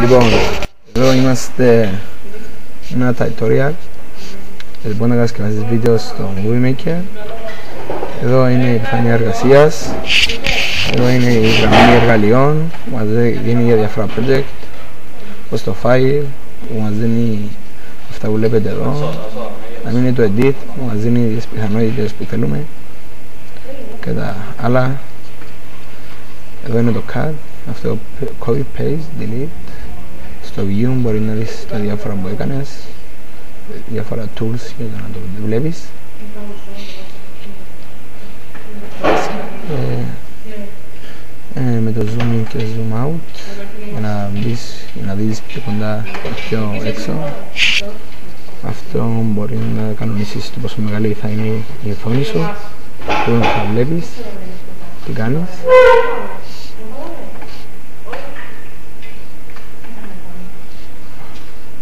Λοιπόν, εδώ είμαστε ένα tutorial. Λοιπόν, να κατασκευάσεις βίντεο στο Movie Maker. Εδώ είναι η επιφάνεια εργασίας. Εδώ είναι η γραμμή εργαλειών που μας δίνει για διάφορα project. Όπως το file που μας δίνει αυτά που βλέπετε εδώ. Να μην είναι το edit που μας δίνει τις πιθανότητες που θέλουμε και τα άλλα. Εδώ είναι το cut, αυτό copy, paste, delete. Στο view μπορεί να δεις τα διάφορα που έκανες, διάφορα tools για να το βλέπεις. Με το zoom in και zoom out για να δεις πιο κοντά και πιο έξω. Αυτό μπορεί να κανονίσεις το πόσο μεγάλη θα είναι η οθόνη σου, που θα βλέπεις, τι κάνεις.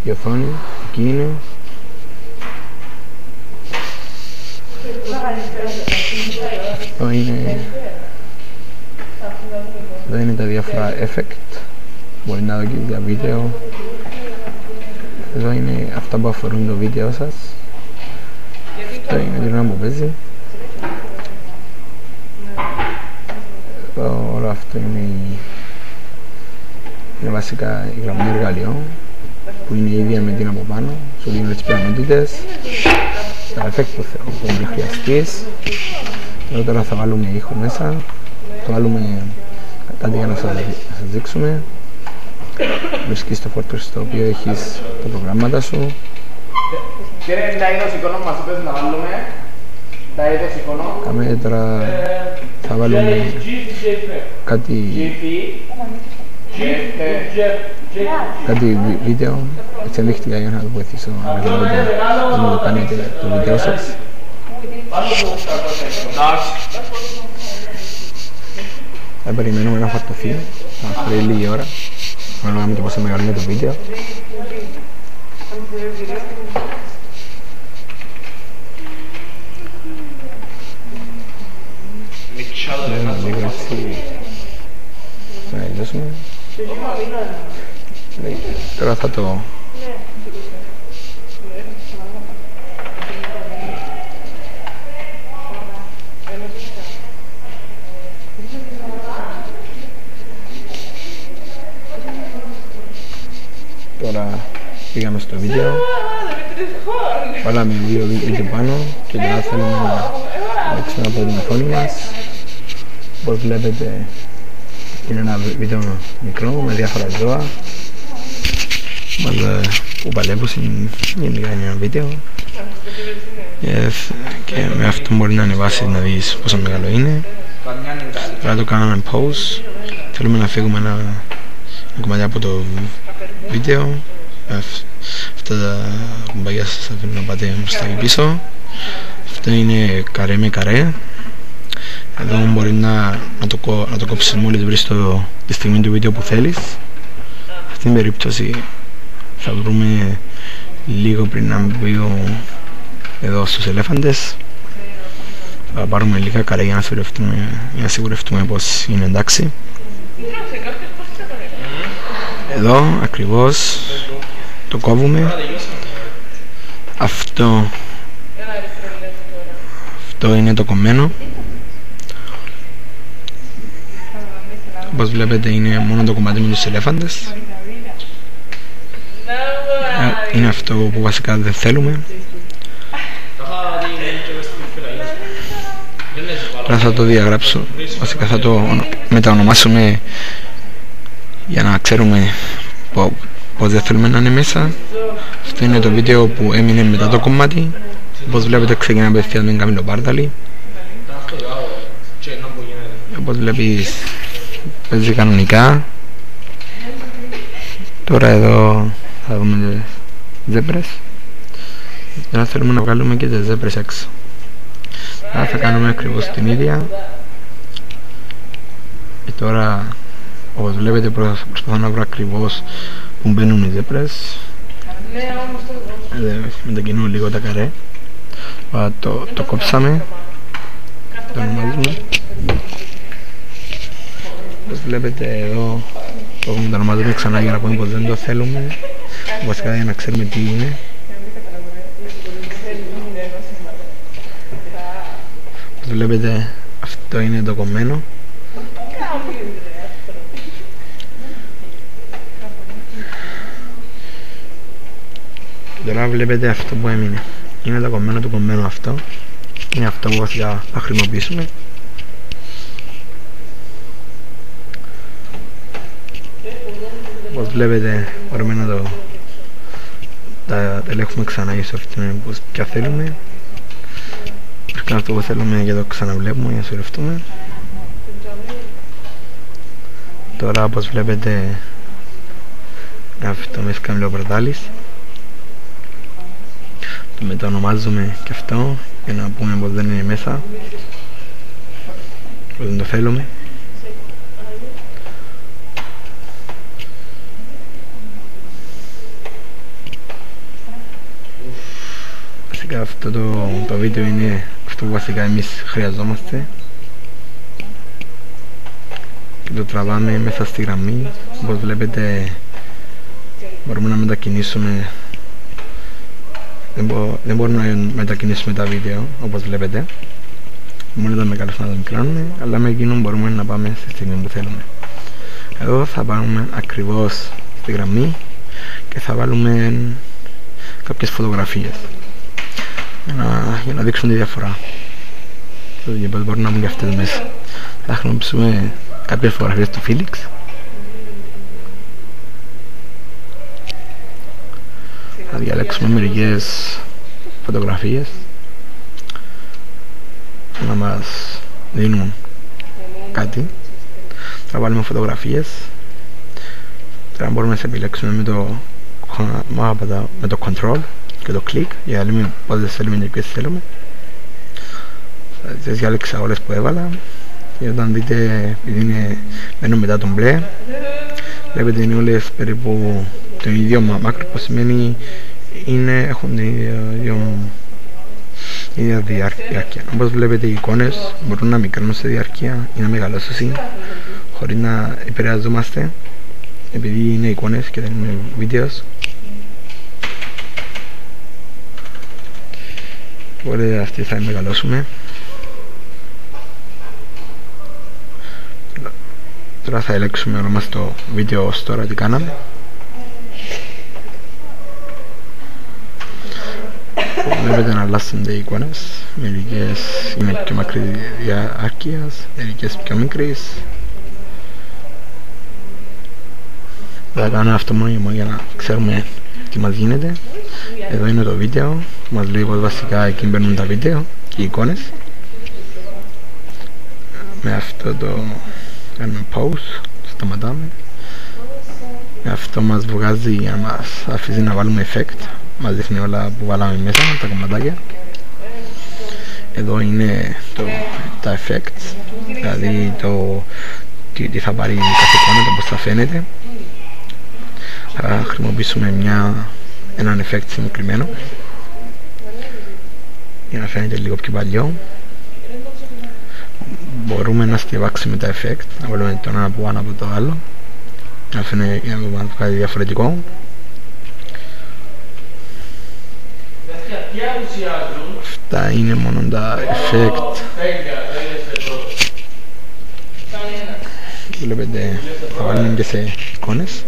Η οθόνη, εκεί είναι. Εδώ είναι τα διάφορα effect, μπορεί να δοκιμάσεις για βίντεο. Εδώ είναι αυτά που αφορούν το βίντεο σας. Αυτό είναι την ώρα που παίζει. Εδώ όλο αυτό είναι βασικά η γραμμή εργαλειών που είναι η ίδια με την από πάνω, σου δίνουν τις πιθανότητες, τα effect που θα χρειαστείς. Εδώ τώρα θα βάλουμε ήχο μέσα, θα βάλουμε κάτι για να σας δείξουμε. Βρίσκεις το φόρτο στο οποίο έχεις τα προγράμματα σου. Ποια είναι τα είδος εικόνων μας είπες να βάλουμε? Τα είδος εικόνων. Κάμε τώρα θα βάλουμε κάτι βίντεο, έτσι ενδείχτηκα για να το βοηθήσω να καταλάβετε να το κάνετε το βίντεο σας. Θα περιμένουμε να φορτωθεί, θα χρειάζεται λίγη ώρα, ανάλογα με το πόσο μεγάλο είναι το βίντεο. Να ελπίσουμε. Τώρα θα το... Τώρα πήγαμε στο βίντεο, βάλαμε δύο βίντεο πάνω και τώρα θέλουμε να δείξουμε από την οθόνη μας. Όπως βλέπετε είναι ένα βίντεο μικρό με διάφορα ζώα που παλεύουν, γενικά είναι ένα βίντεο και με αυτό μπορεί να ανεβάσει να δεις πόσο μεγάλο είναι. Τώρα το κάναμε pause, θέλουμε να φύγουμε ένα κομμάτι από το βίντεο. Αυτά τα κουμπάκια σας αφήνω να πάτε μπροστά και πίσω. Αυτό είναι καρέ με καρέ. Εδώ μπορεί να το κόψεις μόλις βρεις τη στιγμή του βίντεο που θέλεις. Σε αυτήν την περίπτωση θα βρούμε λίγο πριν να μπει εδώ στους ελέφαντες. Θα πάρουμε λίγα καρέ για να σιγουρευτούμε πως είναι εντάξει. Εδώ ακριβώς το κόβουμε. Αυτό είναι το κομμένο. Όπως βλέπετε είναι μόνο το κομμάτι με τους ελέφαντες. Είναι αυτό που βασικά δεν θέλουμε. Τώρα θα το διαγράψω, βασικά θα το μεταονομάσουμε για να ξέρουμε πως δεν θέλουμε να είναι μέσα. Αυτό είναι το βίντεο που έμεινε μετά το κομμάτι. Όπως βλέπετε ξεκινά απευθείας με καμήλο πάρταλι. Όπως βλέπεις παίζει κανονικά. Τώρα εδώ θα δούμε τις ζέμπρες. Τώρα θέλουμε να βγάλουμε και τις ζέμπρες έξω. Τώρα θα κάνουμε ακριβώς την ίδια. Και τώρα όπως βλέπετε προσπαθώ να βρω ακριβώς που μπαίνουν οι ζέμπρες. Μετακινούμε λίγο τα καρέ. Το κόψαμε. Το ονομάζουμε. Όπως βλέπετε εδώ Το ονομάζουμε ξανά για να πούμε πως δεν το θέλουμε, βασικά για να ξέρουμε τι είναι. Όπως βλέπετε αυτό είναι το κομμένο. Τώρα βλέπετε αυτό που έμεινε. Είναι το κομμένο του κομμένου αυτό. Είναι αυτό που βασικά θα χρησιμοποιήσουμε. Όπως βλέπετε μπορούμε να τα ελέγχουμε ξανά για σωρευτούμε ποια θέλουμε. Πρέπει αυτό που θέλουμε και το ξαναβλέπουμε για να σωρευτούμε. Τώρα όπως βλέπετε αυτό με σκαμιλοπροτάλης. Το μεταονομάζουμε και αυτό για να πούμε πως δεν είναι μέσα, πως δεν το θέλουμε. Βασικά αυτό το βίντεο είναι αυτό που βασικά εμείς χρειαζόμαστε και το τραβάμε μέσα στη γραμμή. Όπως βλέπετε μπορούμε να μετακινήσουμε. Δεν μπορούμε να μετακινήσουμε τα βίντεο όπως βλέπετε. Μόνο τα μεγαλώσουμε να τα μικράνουμε, αλλά με εκείνο μπορούμε να πάμε στη στιγμή που θέλουμε. Εδώ θα πάμε ακριβώς στη γραμμή και θα βάλουμε κάποιες φωτογραφίες για να δείξουμε τη διαφορά. Μπορούν να μπουν και αυτές μέσα. Θα χρησιμοποιήσουμε κάποιες φωτογραφίες του Felix. Θα διαλέξουμε μερικές φωτογραφίες να μας δίνουν κάτι. Θα βάλουμε φωτογραφίες. Τώρα μπορούμε να επιλέξουμε με το control και το click για να λέμε πόσες θέλουμε και ποιες θέλουμε. Θα τις διάλεξα όλες που έβαλα και όταν δείτε, επειδή μένω μετά τον μπλε, βλέπετε είναι όλες περίπου το ίδιο μάκρο, που σημαίνει έχουν την ίδια διάρκεια. Όπως βλέπετε οι εικόνες μπορούν να μικράνουν σε διάρκεια ή να μεγαλώσουν χωρίς να επηρεαζόμαστε, επειδή είναι εικόνες και δεν είναι βίντεο. Οπότε αυτή θα μεγαλώσουμε. Τώρα θα ελέγξουμε όλο μας το βίντεο ως τώρα τι κάναμε. Βλέπετε να αλλάσσονται οι εικόνες. Μερικές είναι πιο μακρύ διάρκειας, μερικές πιο μικρές. Θα κάνω αυτό μόνο για να ξέρουμε τι μας γίνεται. Εδώ είναι το βίντεο, μας λέει πως βασικά εκεί μπαίνουν τα βίντεο και οι εικόνες. Με αυτό το κάνουμε pause, σταματάμε. Με αυτό μας βγάζει για να μας αφήσει να βάλουμε effect. Μας δείχνει όλα που βάλαμε μέσα, τα κομματάκια. Εδώ είναι τα effects, δηλαδή τι θα πάρει κάθε εικόνα, το πώς θα φαίνεται. Θα χρησιμοποιήσουμε έναν effect συγκεκριμένο για να φαίνεται λίγο πιο παλιό. Μπορούμε να στιβάξουμε τα effect, να βάλουμε το ένα από πάνω από το άλλο να φαίνεται για να το κάνει διαφορετικό. Αυτά είναι μόνο τα effect. Βλέπετε, θα βάλουμε και σε εικόνες.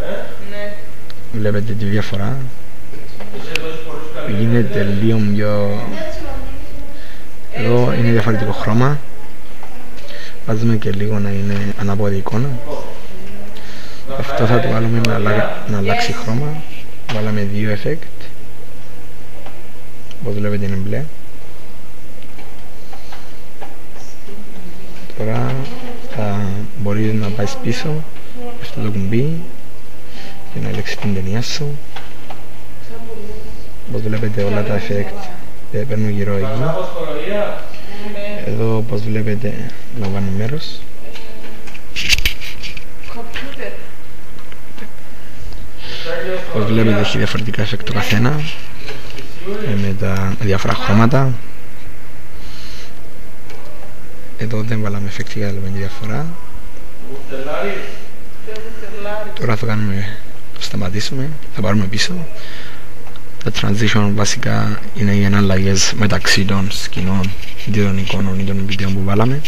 Βλέπετε τη διαφορά. Γίνεται λίγο πιο... Εδώ είναι διαφορετικό χρώμα. Βάζουμε και λίγο να είναι ανάποδη εικόνα. Αυτό θα το βάλουμε να αλλάξει χρώμα. Βάλαμε δύο effect. Όπως βλέπετε είναι μπλε. Τώρα θα μπορείς να πάει πίσω αυτό το κουμπί και να ελέγξεις την ταινία σου. Όπως βλέπετε όλα τα effect παίρνουν γύρω εκεί. Εδώ όπως βλέπετε λαμβάνει μέρος. Όπως βλέπετε έχει διαφορετικά effect το καθένα με τα διάφορα χρώματα. Εδώ δεν βάλαμε effect για να λέμε τη διαφορά. Τώρα θα σταματήσουμε, θα πάρουμε πίσω. Τα transition βασικά είναι οι εναλλαγές μεταξύ των σκηνών ή των εικόνων ή των βίντεο που βάλαμε.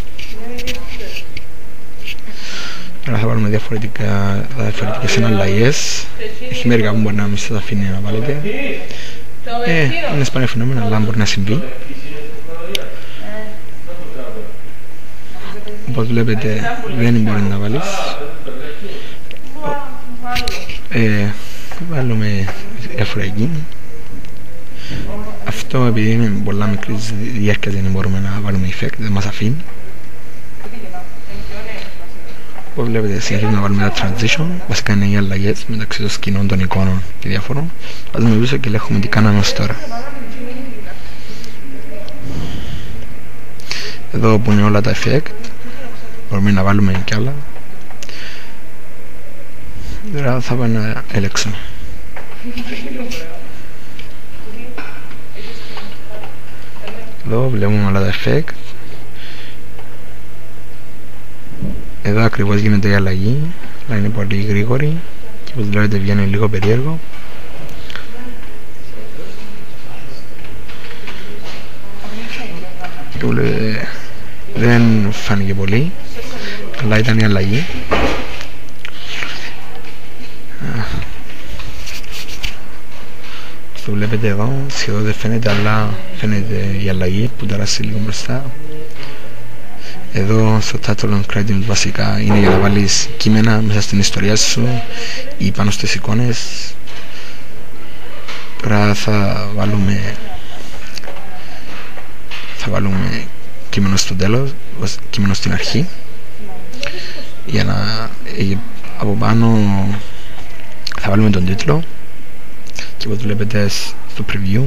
Τώρα θα βάλουμε διαφορετικές εναλλαγές. Έχει μερικά που μπορεί να μην σας αφήνει να βάλετε. Είναι σπάνιο φαινόμενο, αλλά μπορεί να συμβεί. Όπως βλέπετε δεν μπορεί να βάλεις. Βάλουμε διάφορα εκεί. Αυτό επειδή είναι πολλά μικρή διάρκεια δεν μπορούμε να βάλουμε effect, δεν μας αφήνει. Όπως βλέπετε συνεχίζουμε να βάλουμε τα transition. Βασικά είναι οι αλλαγές μεταξύ των σκηνών, των εικόνων και διάφορων. Βάζουμε πίσω και ελέγχουμε τι κάναμε ως τώρα. Εδώ που είναι όλα τα effect μπορούμε να βάλουμε κι άλλα. Τώρα θα πάμε να ελέγξουμε. Εδώ βλέπουμε όλα τα effect. Εδώ ακριβώς γίνεται η αλλαγή, αλλά είναι πολύ γρήγορη και όπως βλέπετε βγαίνει λίγο περίεργο. Και βλέπετε δεν φάνηκε πολύ, αλλά ήταν η αλλαγή. Το βλέπετε εδώ, σχεδόν δεν φαίνεται, αλλά φαίνεται η αλλαγή που ταράσει λίγο μπροστά. Εδώ στο title and credit βασικά είναι για να βάλεις κείμενα μέσα στην ιστορία σου ή πάνω στις εικόνες. Τώρα θα βάλουμε κείμενο στο τέλος, κείμενο στην αρχή, για να από πάνω θα βάλουμε τον τίτλο και όπως βλέπετε στο preview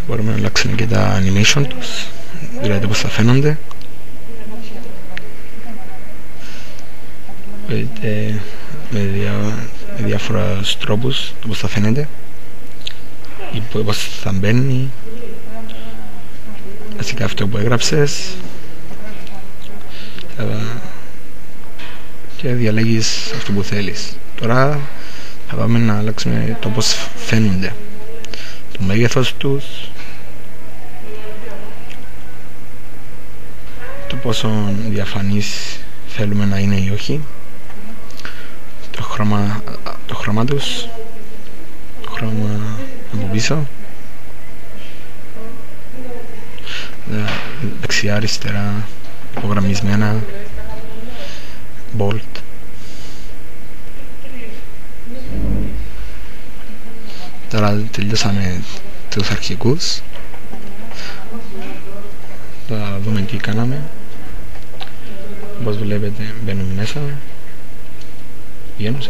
μπορούμε να αλλάξουμε και τα animation τους, δηλαδή πως θα φαίνονται. Βλέπετε με διάφορους τρόπους το πως θα φαίνεται ή πως θα μπαίνει. Βασικά αυτό που έγραψες και διαλέγεις αυτό που θέλεις. Τώρα θα πάμε να αλλάξουμε το πως φαίνονται, το μέγεθος τους, το πόσο διαφανής θέλουμε να είναι ή όχι, το χρώμα τους, το χρώμα από πίσω, δεξιά αριστερά, υπογραμμισμένα, bold. Τώρα τελειώσαμε τους αρχικούς. Θα δούμε τι κάναμε. Όπως βλέπετε μπαίνουμε μέσα, βγαίνουμε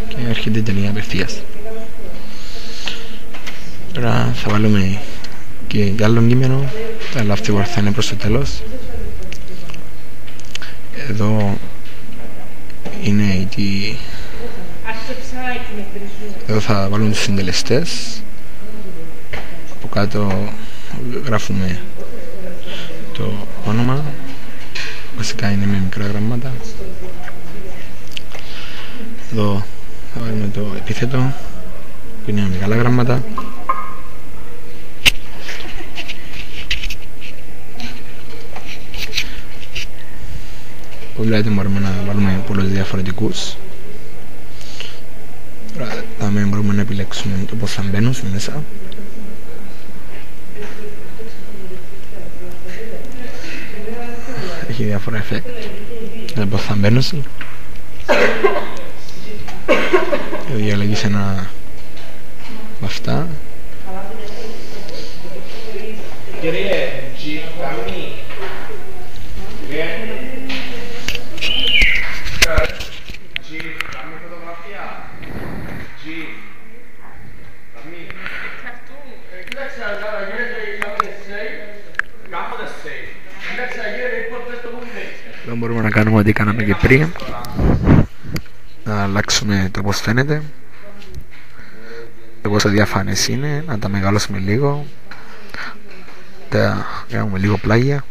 και έρχεται η ταινία απευθείας. Τώρα θα βάλουμε και άλλο κείμενο, αλλά αυτό θα είναι προς το τέλος. Εδώ είναι εδώ θα βάλουμε τους συντελεστές. Από κάτω γράφουμε το όνομα, βασικά είναι με μικρά γραμμάτα. Εδώ θα βάλουμε το επίθετο που είναι με μεγάλα γραμμάτα. Όπως βλέπετε μπορούμε να βάλουμε πολλούς διαφορετικούς. Τώρα μπορούμε να επιλέξουμε το πώς θα μπαίνουν στη μέσα. Έχει διάφορα effect, το πώς θα μπαίνουν. Διαλέγεις ένα από αυτά. Εδώ μπορούμε να κάνουμε ό,τι κάναμε και πριν, να αλλάξουμε το πώς φαίνεται, το πόσο διαφανές είναι, να τα μεγαλώσουμε λίγο, τα κάνουμε λίγο πλάγια.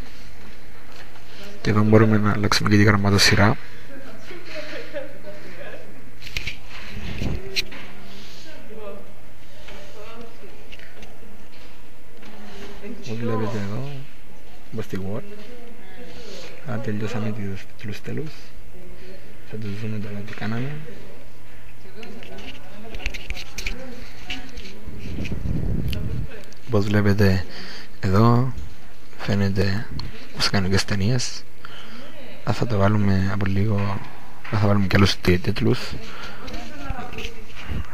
Και εδώ μπορούμε να αλλάξουμε και τη γραμματοσυρά. Όπως βλέπετε εδώ, όπως στη Word, τελειώσαμε τους τίτλους τέλους. Θα τους δούμε τώρα τι κάναμε. Όπως βλέπετε εδώ, φαίνεται όπως κανονικές ταινίες. Θα το βάλουμε από λίγο, θα βάλουμε και άλλους τίτλους,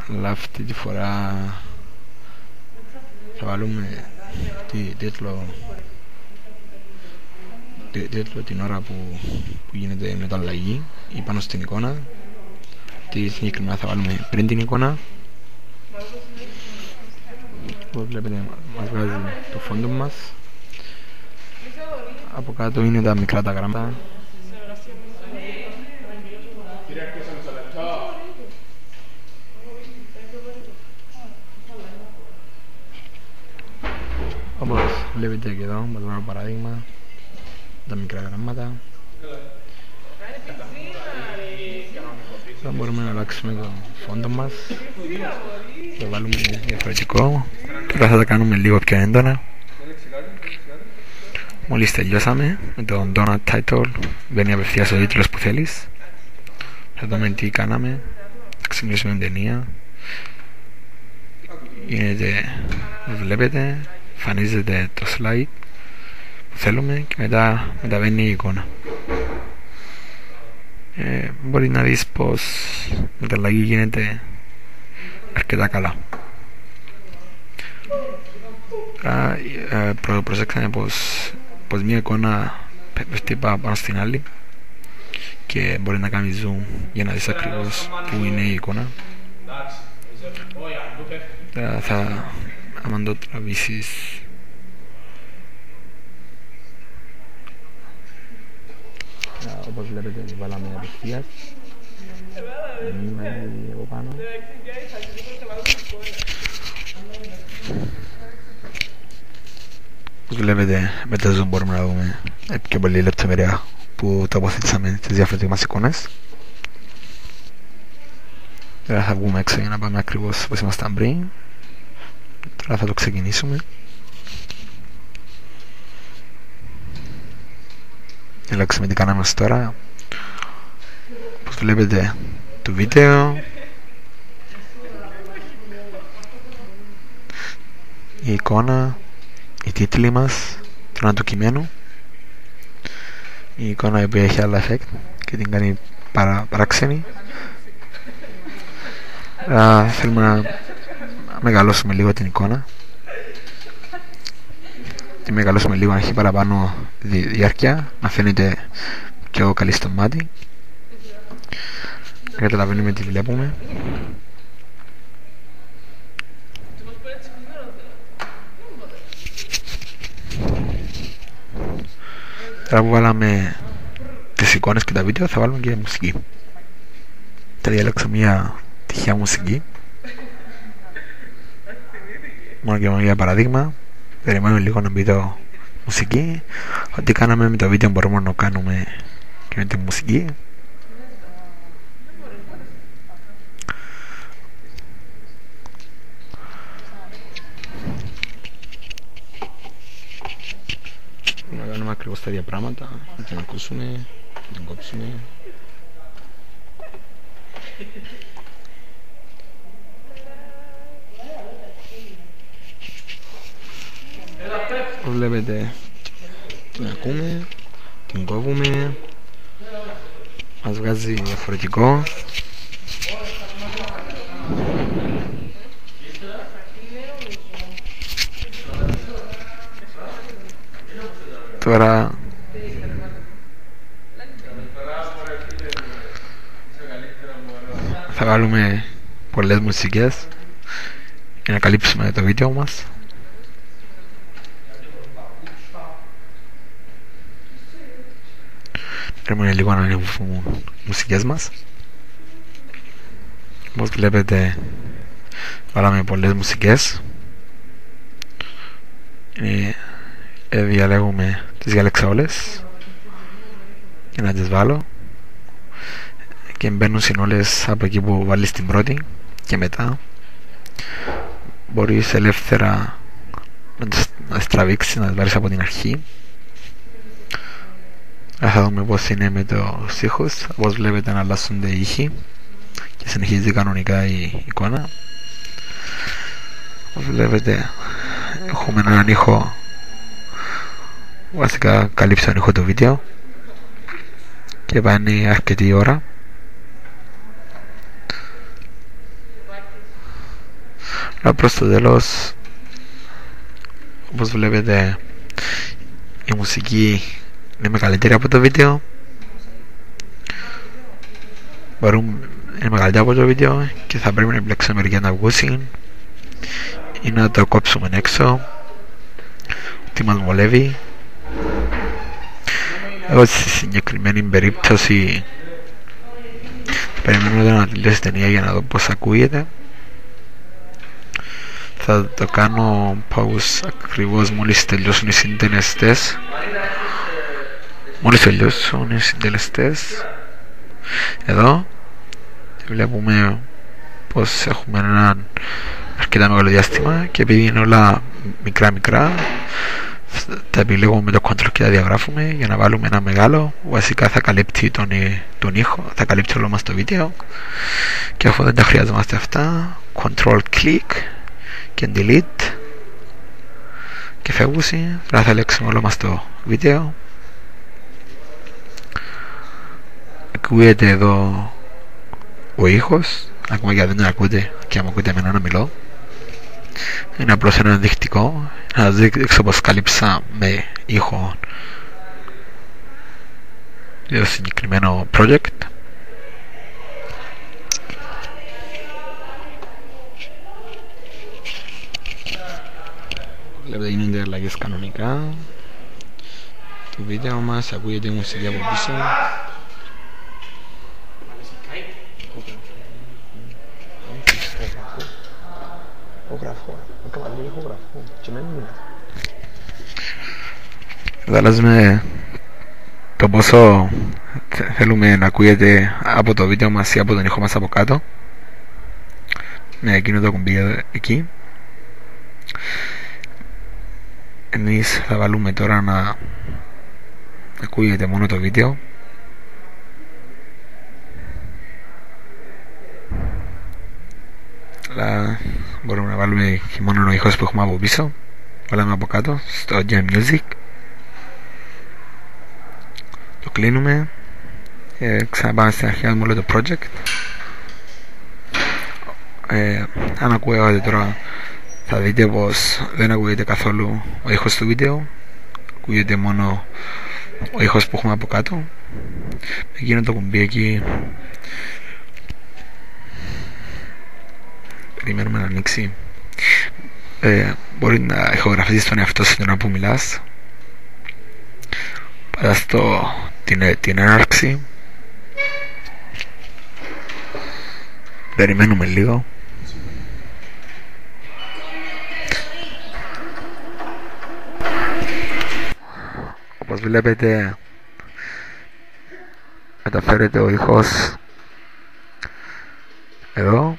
αλλά αυτή τη φορά θα βάλουμε τίτλο την ώρα που γίνεται η μεταλλαγή ή πάνω στην εικόνα. Τι συγκεκριμένα θα βάλουμε πριν την εικόνα. Όπως βλέπετε μας βγάζει το φόντο μας. Από κάτω είναι τα μικρά τα γράμματα. Όπως βλέπετε και εδώ, μας βάλω παράδειγμα, τα μικρά γράμματα. Τώρα μπορούμε να αλλάξουμε το φόντο μας. Θα βάλουμε διαφορετικό. Τώρα θα τα κάνουμε λίγο πιο έντονα. Μόλις τελειώσαμε με το Donut Title, μπαίνει απευθείας ο τίτλος που θέλεις. Θα δούμε τι κάναμε. Θα ξεκινήσουμε την ταινία. Γίνεται, βλέπετε, εμφανίζεται το slide που θέλουμε και μετά μεταβαίνει η εικόνα. Μπορεί να δεις πως η μεταλλαγή γίνεται αρκετά καλά. Προσέξαμε πως μια εικόνα πέφτει πάνω στην άλλη και μπορεί να κάνει zoom για να δεις ακριβώς που είναι η εικόνα. Άμα το τραβήσεις, όπως βλέπετε βάλαμε απευθείας, μην βάλει από πάνω. Όπως βλέπετε με το zoom μπορούμε να δούμε πιο πολύ λεπτομέρεια που τοποθετήσαμε τις διάφορες μας εικόνες. Τώρα θα βγούμε έξω για να πάμε ακριβώς όπως ήμασταν πριν. Τώρα θα το ξεκινήσουμε. Αλλάξουμε τι κάναμε ως τώρα. Όπως βλέπετε το βίντεο, η εικόνα, οι τίτλοι μας, το ένα του κειμένου, η εικόνα η οποία έχει άλλα effect και την κάνει παράξενη. Θέλουμε να μεγαλώσουμε λίγο την εικόνα, τη μεγαλώσουμε λίγο να έχει παραπάνω διάρκεια, να φαίνεται πιο καλή στο μάτι, να καταλαβαίνουμε τι βλέπουμε. Τώρα που βάλαμε τις εικόνες και τα βίντεο θα βάλουμε και μουσική. Θα διαλέξω μια τυχαία μουσική, μόνο και μόνο για παράδειγμα. Περιμένουμε λίγο να μπει το μουσική. Ό,τι κάναμε με το βίντεο μπορούμε να το κάνουμε και με τη μουσική. Να κάνουμε ακριβώς τα ίδια πράγματα, να την ακούσουμε, να την κόψουμε. Όπως βλέπετε την ακούμε, την κόβουμε, μας βγάζει διαφορετικό. Τώρα θα βάλουμε πολλές μουσικές για να καλύψουμε το βίντεο μας. Πρέπει λίγο να ανέβουμε οι μουσικές μας. Όπως βλέπετε βάλαμε πολλές μουσικές. Διαλέγουμε, τις διαλέξα όλες. για να τις βάλω και μπαίνουν συνόλες από εκεί που βάλεις την πρώτη και μετά μπορείς ελεύθερα να τις τραβήξεις, να τις βάλεις από την αρχή. Θα δούμε πως είναι με το ήχους. Όπως βλέπετε να αλλάσσονται οι ήχοι και συνεχίζει κανονικά η εικόνα. Όπως βλέπετε έχουμε έναν ήχο, βασικά καλύψει τον ήχο το βίντεο και πάνε αρκετή ώρα. Αλλά προς το τέλος, όπως βλέπετε, η μουσική είναι μεγαλύτερη από το βίντεο. Είναι μεγαλύτερη από το βίντεο και θα πρέπει να επιλέξουμε μερικά να βγουν ή να το κόψουμε έξω, τι μας βολεύει. Εγώ στη συγκεκριμένη περίπτωση περιμένω να τελειώσει η ταινία για να δω πως ακούγεται. Θα το κάνω pause ακριβώς μόλις τελειώσουν οι συντελεστές. Εδώ βλέπουμε πως έχουμε έναν αρκετά μεγάλο διάστημα και επειδή είναι όλα μικρά τα επιλέγουμε με το control και τα διαγράφουμε για να βάλουμε ένα μεγάλο. Βασικά θα καλύπτει τον ήχο, θα καλύπτει όλο μας το βίντεο και αφού δεν τα χρειαζόμαστε αυτά, control click και delete και φεύγουση. Τώρα θα ελέγξουμε όλο μας το βίντεο. Ακούγεται εδώ ο ήχος, ακόμα και αν δεν ακούτε και αν ακούτε εμένα να μιλώ. Είναι απλώς ένα ενδεικτικό να δείξω πως κάλυψα με ήχο το συγκεκριμένο project. Βλέπετε γίνονται αλλαγές κανονικά. Το βίντεο μας ακούγεται η μουσική από πίσω. Αλλάζουμε το πόσο θέλουμε να ακούγεται από το βίντεο μας ή από τον ήχο μας από κάτω με εκείνο το κουμπί εκεί. Εμείς θα βάλουμε τώρα να ακούγεται μόνο το βίντεο. Αλλά μπορούμε να βάλουμε και μόνο ο ήχος που έχουμε από πίσω. Βάλαμε από κάτω στο Audio Music. Το κλείνουμε και ξαναπάμε στην αρχή με όλο το project. Αν ακούγεται τώρα θα δείτε πως δεν ακούγεται καθόλου ο ήχος του βίντεο, ακούγεται μόνο ο ήχος που έχουμε από κάτω. Με εκείνο το κουμπί εκεί περιμένουμε να ανοίξει. Μπορεί να ηχογραφήσεις τον εαυτό σου την ώρα που μιλάς. Πατάς την έναρξη. Περιμένουμε λίγο. Όπως βλέπετε μεταφέρεται ο ήχος εδώ.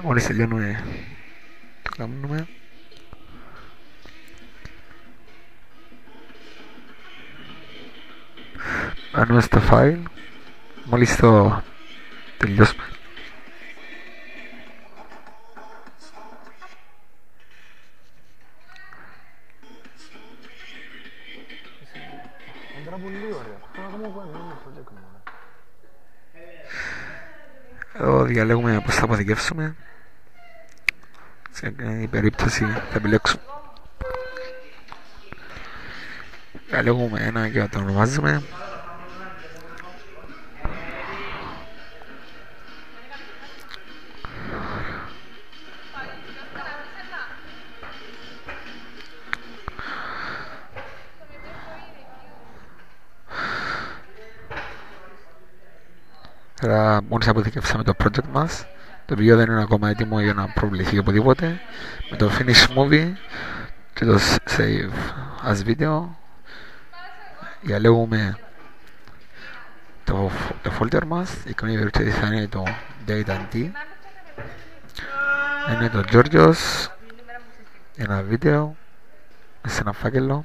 Μόλις τελειώνουμε το κάνουμε. Ανούμε στο file. Μόλις το τελειώσουμε εδώ διαλέγουμε πως θα αποθηκεύσουμε. Σε η περίπτωση θα επιλέξουμε, διαλέγουμε ένα και το ονομάζουμε. Τώρα μόλις αποθηκεύσαμε το project μας, το βίντεο δεν είναι ακόμα έτοιμο για να προβληθεί οπουδήποτε. Με το finish movie και το save as video διαλέγουμε το folder μας. Η εικονική περίπτωση θα είναι το data.d. Είναι το Georgios, ένα βίντεο σε ένα φάκελο.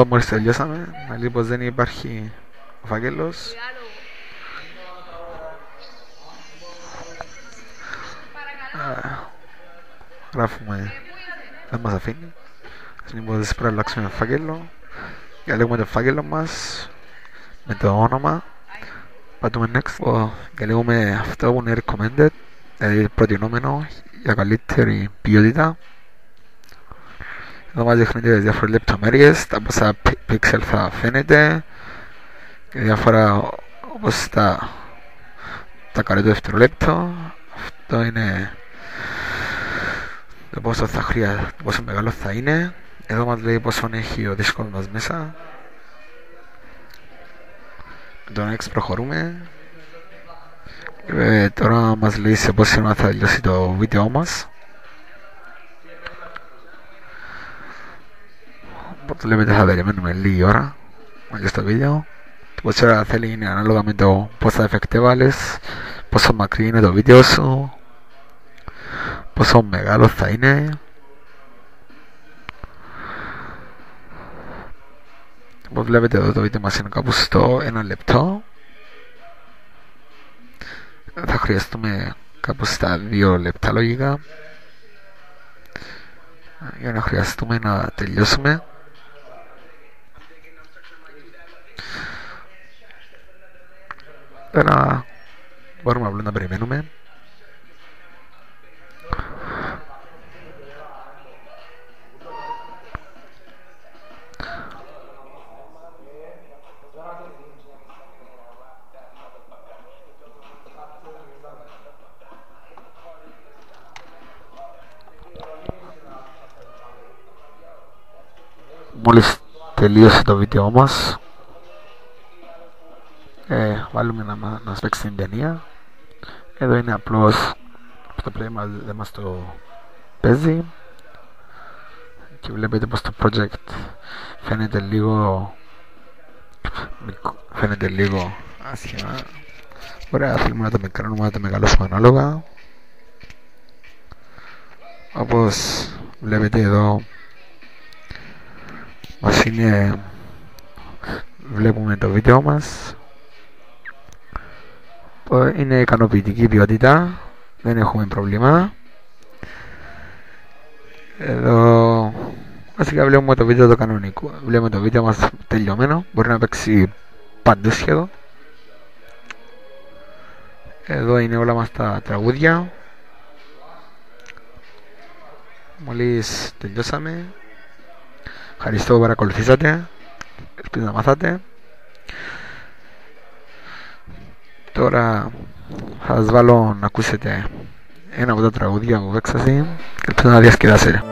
Μόλις τελειώσαμε, να λέει πως δεν υπάρχει ο φάκελος. Γράφουμε, δεν μας αφήνει. Λοιπόν, πρέπει να αλλάξουμε ένα φάκελο. Διαλέγουμε το φάκελο μας με το όνομα. Πατούμε next. Διαλέγουμε αυτό που είναι recommended, δηλαδή προτινόμενο για καλύτερη ποιότητα. Εδώ μας δείχνεται διάφορες λεπτομέρειες, τα πόσα pixel θα φαίνεται, διάφορα όπως τα καρέ του δευτερολέπτο. Αυτό είναι το πόσο θα χρειάζεται, πόσο μεγάλο θα είναι. Εδώ μας λέει πόσο έχει ο δίσκος μας μέσα. Με το next προχωρούμε. Τώρα μας λέει σε πόση ώρα θα τελειώσει το βίντεο μας. Οπότε βλέπετε θα περιμένουμε λίγη ώρα για το βίντεο. Το πόση ώρα θέλει είναι ανάλογα με το πόσα εφεκτ έβαλες, πόσο μακρύ είναι το βίντεο σου, πόσο μεγάλο θα είναι. Όπως βλέπετε εδώ το βίντεο μας είναι κάπου στο 1 λεπτό. Θα χρειαστούμε κάπου στα 2 λεπτά λογικά για να χρειαστούμε να τελειώσουμε. Τώρα μπορούμε απλώς να περιμένουμε. Μόλις τελείωσε το βίντεο μας, βάλουμε να μας παίξει την ταινία. Εδώ είναι απλώς το πλέον δεν μας το παίζει και βλέπετε πως το project φαίνεται λίγο άσχημα. Ωραία, θέλουμε να το μικράνουμε, να το μεγαλώσουμε ανάλογα. Όπως βλέπετε εδώ μας είναι, βλέπουμε το βίντεο μας, είναι ικανοποιητική ποιότητα, δεν έχουμε πρόβλημα. Εδώ βασικά βλέπουμε το βίντεο το κανονικό, βλέπουμε το βίντεο μας τελειωμένο, μπορεί να παίξει παντού σχεδόν. Εδώ είναι όλα μας τα τραγούδια. Μόλις τελειώσαμε, ευχαριστώ που παρακολουθήσατε, ελπίζω να μάθατε. Τώρα θα σας βάλω να ακούσετε ένα από τα τραγούδια που παίξασαι και ελπίζω να διασκεδάσετε.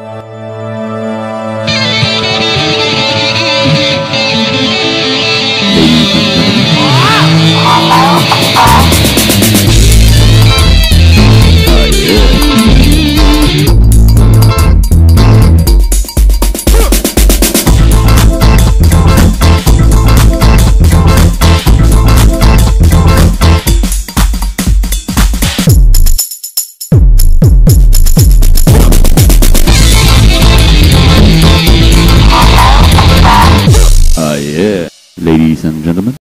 Ladies and gentlemen.